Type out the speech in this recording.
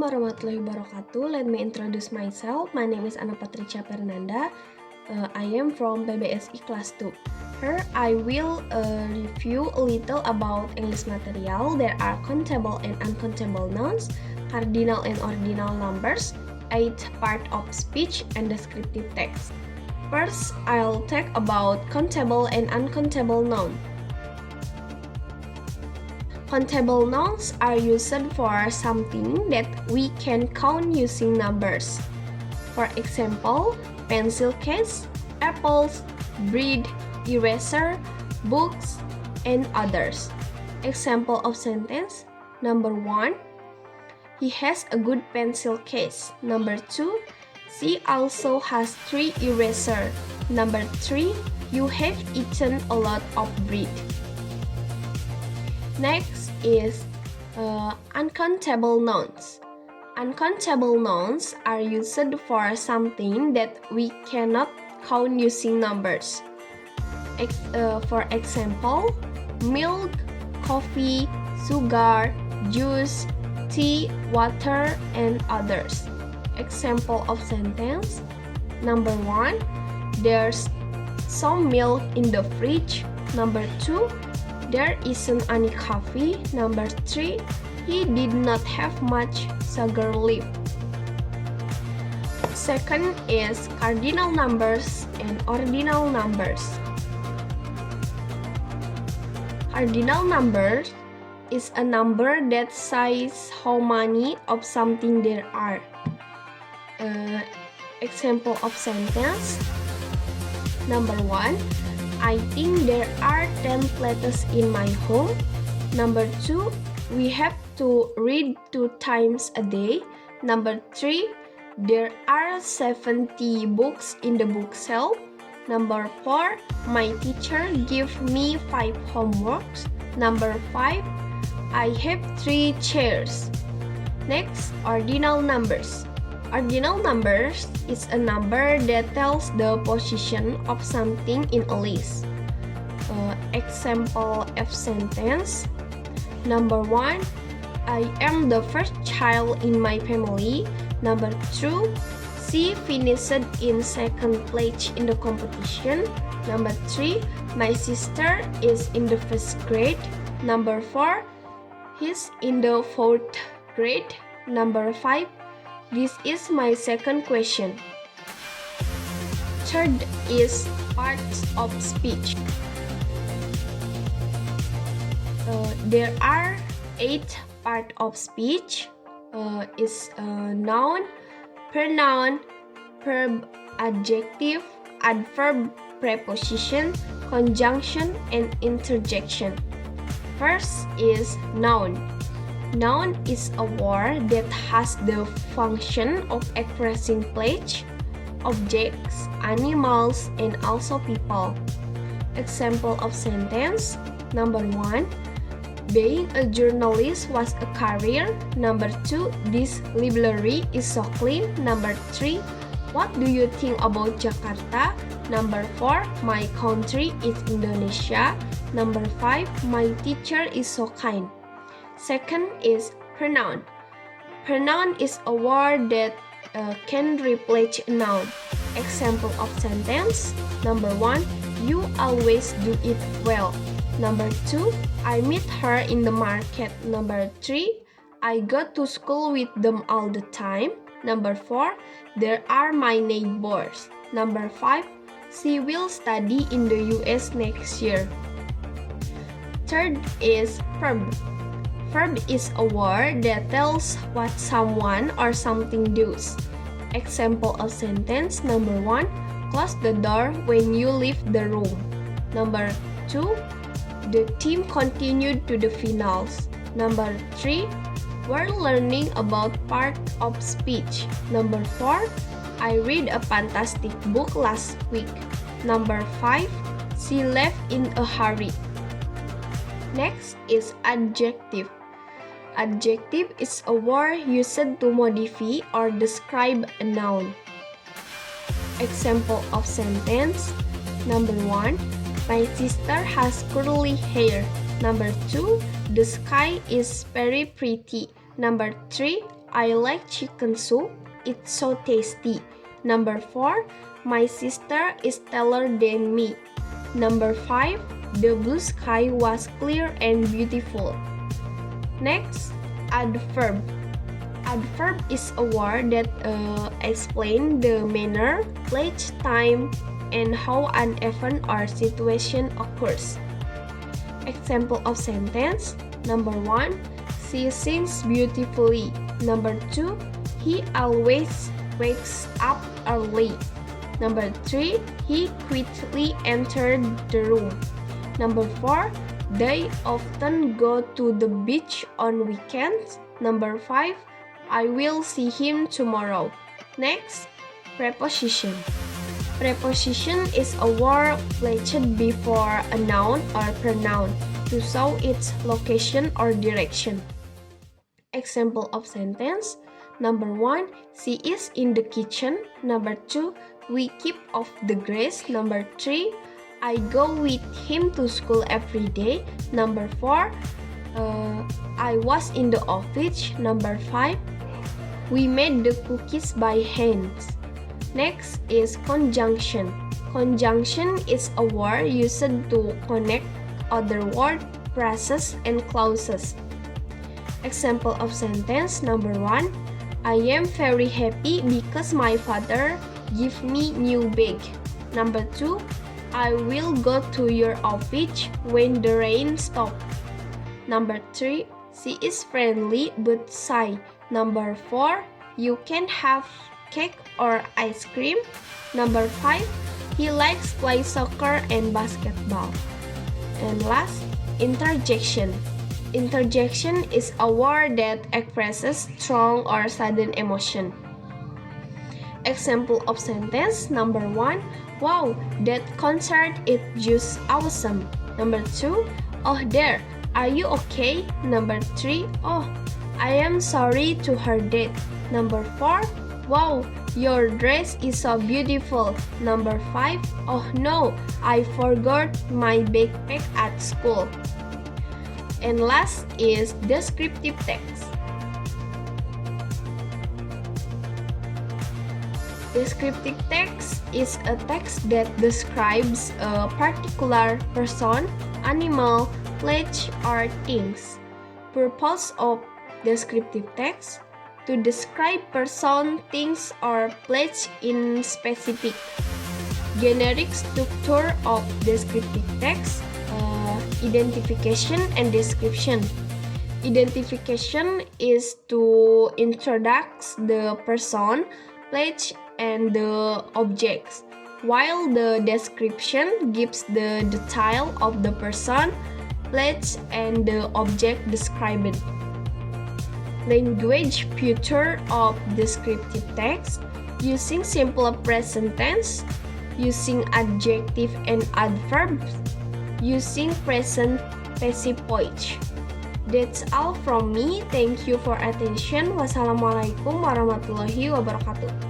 warahmatullahi wabarakatuh. Let me introduce myself. My name is Anna Patricia Fernanda. I am from PBSI Class 2. Here I will review a little about English material. There are countable and uncountable nouns, cardinal and ordinal numbers, 8 part of speech, and descriptive text. First, I'll talk about countable and uncountable nouns. Countable nouns are used for something that we can count using numbers. For example, pencil case, apples, bread, eraser, books, and others. Example of sentence. Number 1. He has a good pencil case. Number 2. She also has 3 erasers. Number 3. You have eaten a lot of bread. Next is uncountable nouns. Uncountable nouns are used for something that we cannot count using numbers. For example, milk, coffee, sugar, juice, tea, water, and others. Example of sentence. Number 1. There's some milk in the fridge. Number 2. There isn't any coffee. Number 3. He did not have much sugar left. Second is cardinal numbers and ordinal numbers. Cardinal number is a number that says how many of something there are. Example of sentence. Number 1. I think there are 10 plates in my home. Number 2. We have to read 2 times a day. Number 3. There are 70 books in the bookshelf. Number 4. My teacher gave me 5 homeworks. Number 5. I have 3 chairs. Next, ordinal numbers. Ordinal numbers is a number that tells the position of something in a list. Example of sentence. Number 1. I am the first child in my family. Number 2. She finished in second place in the competition. Number 3. My sister is in the first grade. Number 4. He's in the 4th grade. Number 5. This is my second question. Third is parts of speech. There are 8 parts of speech. Is noun, pronoun, verb, adjective, adverb, preposition, conjunction, and interjection. First is noun. Noun is a word that has the function of expressing place, objects, animals, and also people. Example of sentence. Number 1. Being a journalist was a career. Number 2. This library is so clean. Number 3. What do you think about Jakarta? Number 4. My country is Indonesia. Number 5. My teacher is so kind. Second is pronoun. Pronoun is a word that can replace a noun. Example of sentence. Number 1. You always do it well. Number 2. I meet her in the market. Number 3. I go to school with them all the time. Number 4. There are my neighbors. Number 5. She will study in the US next year. Third is verb. Verb is a word that tells what someone or something does. Example of sentence. Number 1. Close the door when you leave the room. Number 2. The team continued to the finals. Number 3. We're learning about part of speech. Number 4. I read a fantastic book last week. Number 5. She left in a hurry. Next is adjective. Adjective is a word used to modify or describe a noun. Example of sentence. Number 1. My sister has curly hair. Number 2. The sky is very pretty. Number 3. I like chicken soup. It's so tasty. Number 4, my sister is taller than me. Number 5, the blue sky was clear and beautiful. Next, adverb. Adverb is a word that explains the manner, place, time, and how an event or situation occurs. Example of sentence. Number 1, she sings beautifully. Number 2, he always wakes up early. Number 3, he quickly entered the room. Number 4, they often go to the beach on weekends. Number 5, I will see him tomorrow. Next, preposition. Preposition is a word placed before a noun or pronoun to show its location or direction. Example of sentence. Number 1, she is in the kitchen. Number 2, we keep off the grass. Number 3, I go with him to school every day. Number 4, I was in the office. Number 5, we made the cookies by hands. Next is conjunction. Conjunction is a word used to connect other words, phrases, and clauses. Example of sentence. Number 1, I am very happy because my father gave me new bag. Number 2, I will go to your office when the rain stops. Number 3, she is friendly but shy. Number 4, you can have cake or ice cream. Number 5, he likes play soccer and basketball. And last, interjection. Interjection is a word that expresses strong or sudden emotion. Example of sentence. Number 1, wow, that concert is just awesome. Number 2, oh there, are you okay? Number 3, oh, I am sorry to hear that. Number 4, wow, your dress is so beautiful. Number 5, oh no, I forgot my backpack at school. And last is descriptive text. Descriptive text is a text that describes a particular person, animal, place, or things. Purpose of descriptive text: to describe person, things, or place in specific. Generic structure of descriptive text: identification and description. Identification is to introduce the person, place, and the objects, while the description gives the detail of the person, place, and the object described. Language feature of descriptive text: using simple present tense, using adjective and adverbs, using present passive voice. That's all from me. Thank you for attention. Wassalamualaikum warahmatullahi wabarakatuh.